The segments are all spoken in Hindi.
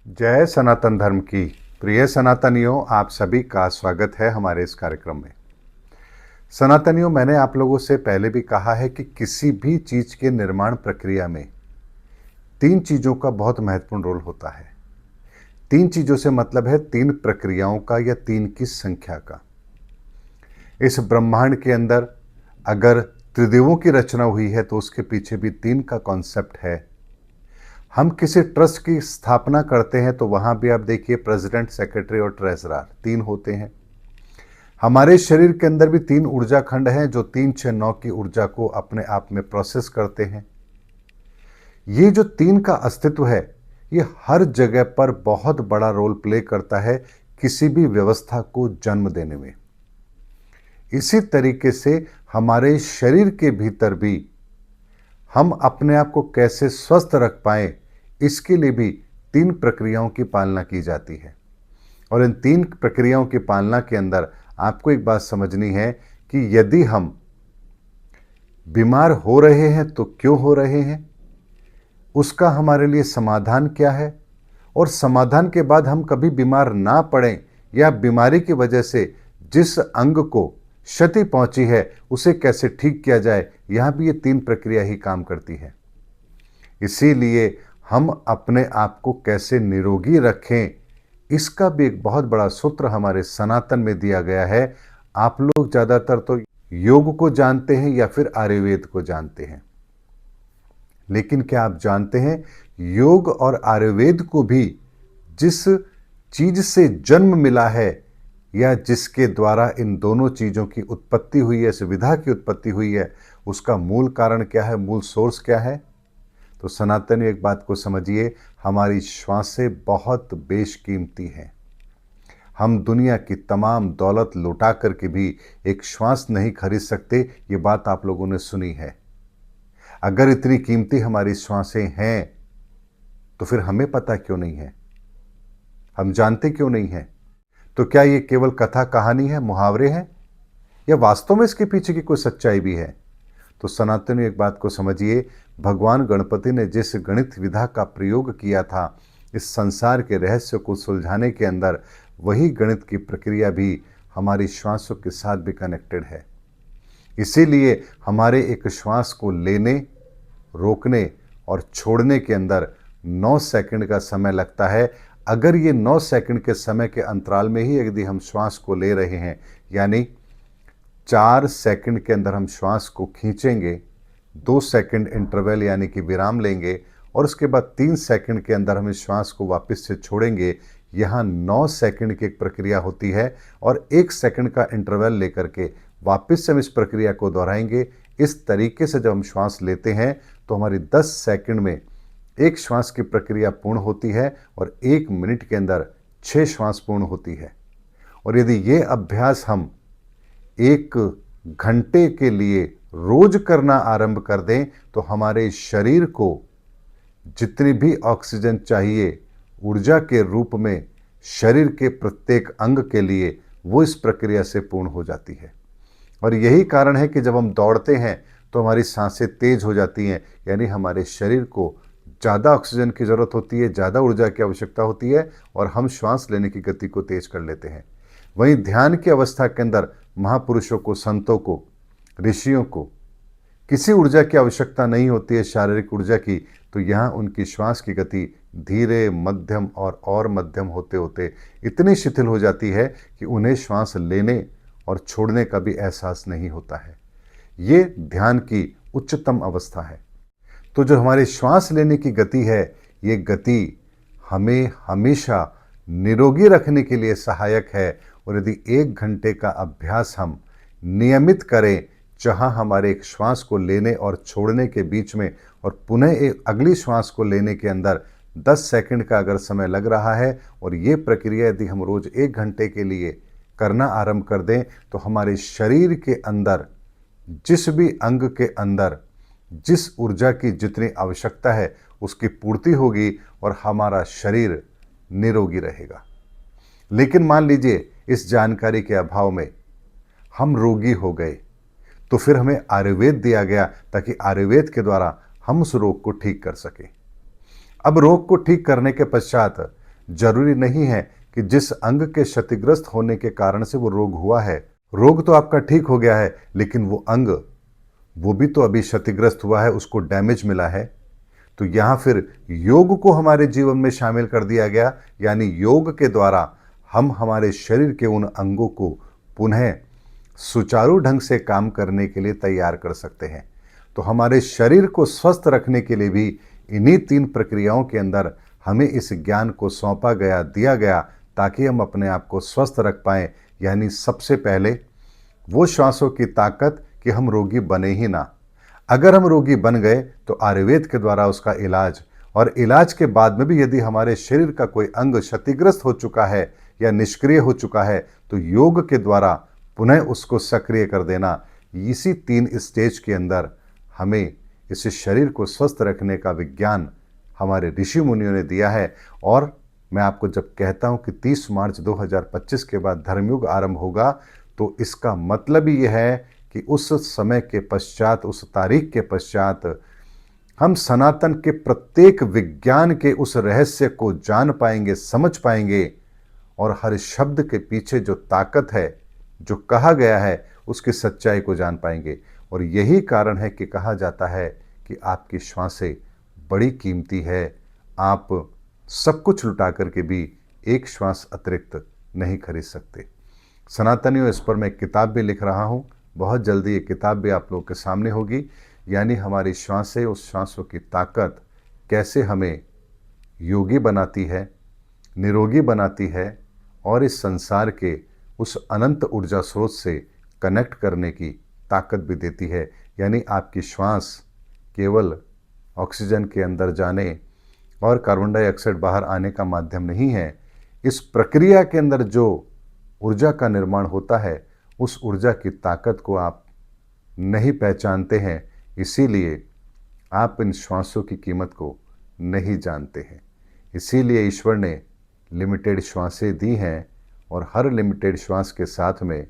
जय सनातन धर्म की प्रिय सनातनियों, आप सभी का स्वागत है हमारे इस कार्यक्रम में। सनातनियों, मैंने आप लोगों से पहले भी कहा है कि किसी भी चीज के निर्माण प्रक्रिया में तीन चीजों का बहुत महत्वपूर्ण रोल होता है। तीन चीजों से मतलब है तीन प्रक्रियाओं का या तीन की संख्या का। इस ब्रह्मांड के अंदर अगर त्रिदेवों की रचना हुई है तो उसके पीछे भी तीन का कॉन्सेप्ट है। हम किसी ट्रस्ट की स्थापना करते हैं तो वहां भी आप देखिए प्रेसिडेंट, सेक्रेटरी और ट्रेजरर तीन होते हैं। हमारे शरीर के अंदर भी तीन ऊर्जा खंड हैं जो 3, 6, 9 की ऊर्जा को अपने आप में प्रोसेस करते हैं। ये जो तीन का अस्तित्व है ये हर जगह पर बहुत बड़ा रोल प्ले करता है किसी भी व्यवस्था को जन्म देने में। इसी तरीके से हमारे शरीर के भीतर भी हम अपने आप को कैसे स्वस्थ रख पाएं, इसके लिए भी तीन प्रक्रियाओं की पालना की जाती है। और इन तीन प्रक्रियाओं की पालना के अंदर आपको एक बात समझनी है कि यदि हम बीमार हो रहे हैं तो क्यों हो रहे हैं, उसका हमारे लिए समाधान क्या है, और समाधान के बाद हम कभी बीमार ना पड़ें या बीमारी की वजह से जिस अंग को क्षति पहुंची है उसे कैसे ठीक किया जाए, यहां भी ये तीन प्रक्रिया ही काम करती है। इसीलिए हम अपने आप को कैसे निरोगी रखें, इसका भी एक बहुत बड़ा सूत्र हमारे सनातन में दिया गया है। आप लोग ज्यादातर तो योग को जानते हैं या फिर आयुर्वेद को जानते हैं, लेकिन क्या आप जानते हैं योग और आयुर्वेद को भी जिस चीज से जन्म मिला है या जिसके द्वारा इन दोनों चीजों की उत्पत्ति हुई है, सुविधा की उत्पत्ति हुई है, उसका मूल कारण क्या है, मूल सोर्स क्या है? तो सनातन एक बात को समझिए, हमारी श्वासें बहुत बेशकीमती हैं। हम दुनिया की तमाम दौलत लुटा करके भी एक श्वास नहीं खरीद सकते, ये बात आप लोगों ने सुनी है। अगर इतनी कीमती हमारी श्वासें हैं तो फिर हमें पता क्यों नहीं है, हम जानते क्यों नहीं हैं? तो क्या ये केवल कथा कहानी है, मुहावरे हैं, या वास्तव में इसके पीछे की कोई सच्चाई भी है? तो सनातनी एक बात को समझिए, भगवान गणपति ने जिस गणित विधा का प्रयोग किया था इस संसार के रहस्य को सुलझाने के अंदर, वही गणित की प्रक्रिया भी हमारी श्वासों के साथ भी कनेक्टेड है। इसीलिए हमारे एक श्वास को लेने, रोकने और छोड़ने के अंदर 9 सेकंड का समय लगता है। अगर ये 9 सेकंड के समय के अंतराल में ही यदि हम श्वास को ले रहे हैं, यानी 4 सेकंड के अंदर हम श्वास को खींचेंगे, 2 सेकंड इंटरवल यानी कि विराम लेंगे, और उसके बाद 3 सेकंड के अंदर हम इस श्वास को वापस से छोड़ेंगे। यहाँ 9 सेकंड की एक प्रक्रिया होती है और 1 सेकंड का इंटरवल लेकर के वापस से हम इस प्रक्रिया को दोहराएंगे। इस तरीके से जब हम श्वास लेते हैं तो हमारी 10 सेकंड में एक श्वास की प्रक्रिया पूर्ण होती है और 1 मिनट के अंदर 6 श्वास पूर्ण होती है। और यदि ये अभ्यास हम 1 घंटे के लिए रोज करना आरंभ कर दें तो हमारे शरीर को जितनी भी ऑक्सीजन चाहिए ऊर्जा के रूप में शरीर के प्रत्येक अंग के लिए, वो इस प्रक्रिया से पूर्ण हो जाती है। और यही कारण है कि जब हम दौड़ते हैं तो हमारी सांसें तेज हो जाती हैं, यानी हमारे शरीर को ज़्यादा ऑक्सीजन की ज़रूरत होती है, ज़्यादा ऊर्जा की आवश्यकता होती है और हम श्वास लेने की गति को तेज कर लेते हैं। वहीं ध्यान की अवस्था के अंदर महापुरुषों को, संतों को, ऋषियों को किसी ऊर्जा की आवश्यकता नहीं होती है, शारीरिक ऊर्जा की, तो यहाँ उनकी श्वास की गति धीरे, मध्यम और मध्यम होते होते इतनी शिथिल हो जाती है कि उन्हें श्वास लेने और छोड़ने का भी एहसास नहीं होता है। ये ध्यान की उच्चतम अवस्था है। तो जो हमारी श्वास लेने की गति है, ये गति हमें हमेशा निरोगी रखने के लिए सहायक है। और यदि 1 घंटे का अभ्यास हम नियमित करें, जहाँ हमारे एक श्वास को लेने और छोड़ने के बीच में और पुनः एक अगली श्वास को लेने के अंदर 10 सेकंड का अगर समय लग रहा है, और ये प्रक्रिया यदि हम रोज 1 घंटे के लिए करना आरंभ कर दें तो हमारे शरीर के अंदर जिस भी अंग के अंदर जिस ऊर्जा की जितनी आवश्यकता है उसकी पूर्ति होगी और हमारा शरीर निरोगी रहेगा। लेकिन मान लीजिए इस जानकारी के अभाव में हम रोगी हो गए, तो फिर हमें आयुर्वेद दिया गया ताकि आयुर्वेद के द्वारा हम उस रोग को ठीक कर सकें। अब रोग को ठीक करने के पश्चात जरूरी नहीं है कि जिस अंग के क्षतिग्रस्त होने के कारण से वो रोग हुआ है, रोग तो आपका ठीक हो गया है, लेकिन वो अंग, वो भी तो अभी क्षतिग्रस्त हुआ है, उसको डैमेज मिला है। तो यहां फिर योग को हमारे जीवन में शामिल कर दिया गया, यानी योग के द्वारा हम हमारे शरीर के उन अंगों को पुनः सुचारू ढंग से काम करने के लिए तैयार कर सकते हैं। तो हमारे शरीर को स्वस्थ रखने के लिए भी इन्हीं 3 प्रक्रियाओं के अंदर हमें इस ज्ञान को सौंपा गया, दिया गया, ताकि हम अपने आप को स्वस्थ रख पाएं। यानी सबसे पहले वो श्वासों की ताकत कि हम रोगी बने ही ना। अगर हम रोगी बन गए तो आयुर्वेद के द्वारा उसका इलाज, और इलाज के बाद में भी यदि हमारे शरीर का कोई अंग क्षतिग्रस्त हो चुका है या निष्क्रिय हो चुका है, तो योग के द्वारा पुनः उसको सक्रिय कर देना। इसी 3 स्टेज के अंदर हमें इस शरीर को स्वस्थ रखने का विज्ञान हमारे ऋषि मुनियों ने दिया है। और मैं आपको जब कहता हूं कि 30 मार्च 2025 के बाद धर्मयुग आरंभ होगा, तो इसका मतलब ही यह है कि उस समय के पश्चात, उस तारीख के पश्चात हम सनातन के प्रत्येक विज्ञान के उस रहस्य को जान पाएंगे, समझ पाएंगे, और हर शब्द के पीछे जो ताकत है, जो कहा गया है, उसकी सच्चाई को जान पाएंगे। और यही कारण है कि कहा जाता है कि आपकी श्वासें बड़ी कीमती है। आप सब कुछ लुटा करके भी एक श्वास अतिरिक्त नहीं खरीद सकते। सनातनियों, इस पर मैं किताब भी लिख रहा हूँ, बहुत जल्दी ये किताब भी आप लोगों के सामने होगी। यानी हमारी श्वासें, उस श्वासों की ताकत कैसे हमें योगी बनाती है, निरोगी बनाती है, और इस संसार के उस अनंत ऊर्जा स्रोत से कनेक्ट करने की ताकत भी देती है। यानी आपकी श्वास केवल ऑक्सीजन के अंदर जाने और कार्बन डाइऑक्साइड बाहर आने का माध्यम नहीं है। इस प्रक्रिया के अंदर जो ऊर्जा का निर्माण होता है, उस ऊर्जा की ताकत को आप नहीं पहचानते हैं, इसीलिए आप इन श्वासों की कीमत को नहीं जानते हैं। इसीलिए ईश्वर ने लिमिटेड श्वासें दी हैं, और हर लिमिटेड श्वास के साथ में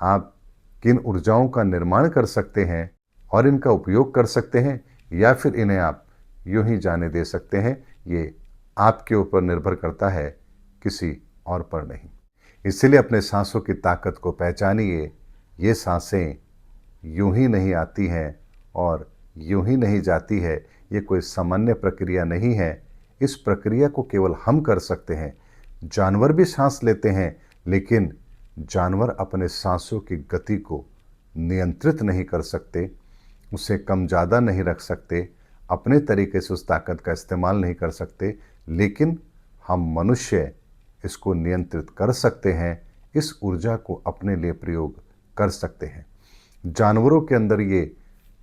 आप किन ऊर्जाओं का निर्माण कर सकते हैं और इनका उपयोग कर सकते हैं, या फिर इन्हें आप यूं ही जाने दे सकते हैं, ये आपके ऊपर निर्भर करता है, किसी और पर नहीं। इसलिए अपने सांसों की ताकत को पहचानिए। ये सांसें यूं ही नहीं आती हैं और यूं ही नहीं जाती है। ये कोई सामान्य प्रक्रिया नहीं है। इस प्रक्रिया को केवल हम कर सकते हैं। जानवर भी सांस लेते हैं, लेकिन जानवर अपने सांसों की गति को नियंत्रित नहीं कर सकते, उसे कम ज़्यादा नहीं रख सकते, अपने तरीके से उस ताकत का इस्तेमाल नहीं कर सकते। लेकिन हम मनुष्य इसको नियंत्रित कर सकते हैं, इस ऊर्जा को अपने लिए प्रयोग कर सकते हैं। जानवरों के अंदर ये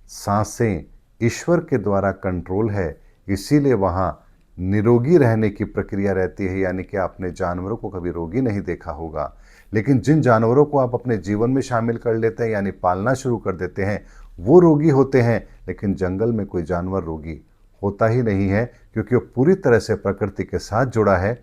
सांसें ईश्वर के द्वारा कंट्रोल है, इसीलिए वहाँ निरोगी रहने की प्रक्रिया रहती है। यानी कि आपने जानवरों को कभी रोगी नहीं देखा होगा, लेकिन जिन जानवरों को आप अपने जीवन में शामिल कर लेते हैं, यानी पालना शुरू कर देते हैं, वो रोगी होते हैं। लेकिन जंगल में कोई जानवर रोगी होता ही नहीं है, क्योंकि वो पूरी तरह से प्रकृति के साथ जुड़ा है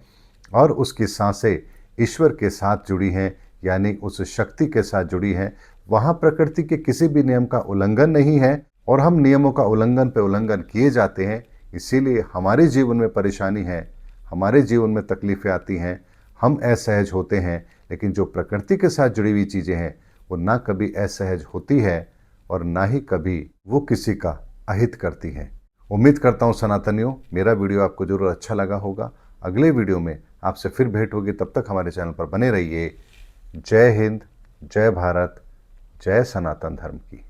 और उसकी सांसें ईश्वर के साथ जुड़ी हैं, यानी उस शक्ति के साथ जुड़ी हैं। वहाँ प्रकृति के किसी भी नियम का उल्लंघन नहीं है, और हम नियमों का उल्लंघन पे उल्लंघन किए जाते हैं। इसीलिए हमारे जीवन में परेशानी है, हमारे जीवन में तकलीफ़ें आती हैं, हम असहज होते हैं। लेकिन जो प्रकृति के साथ जुड़ी हुई चीज़ें हैं, वो ना कभी असहज होती है और ना ही कभी वो किसी का अहित करती हैं। उम्मीद करता हूँ सनातनियों, मेरा वीडियो आपको जरूर अच्छा लगा होगा। अगले वीडियो में आपसे फिर भेंट होगी, तब तक हमारे चैनल पर बने रहिए। जय हिंद, जय भारत, जय सनातन धर्म की।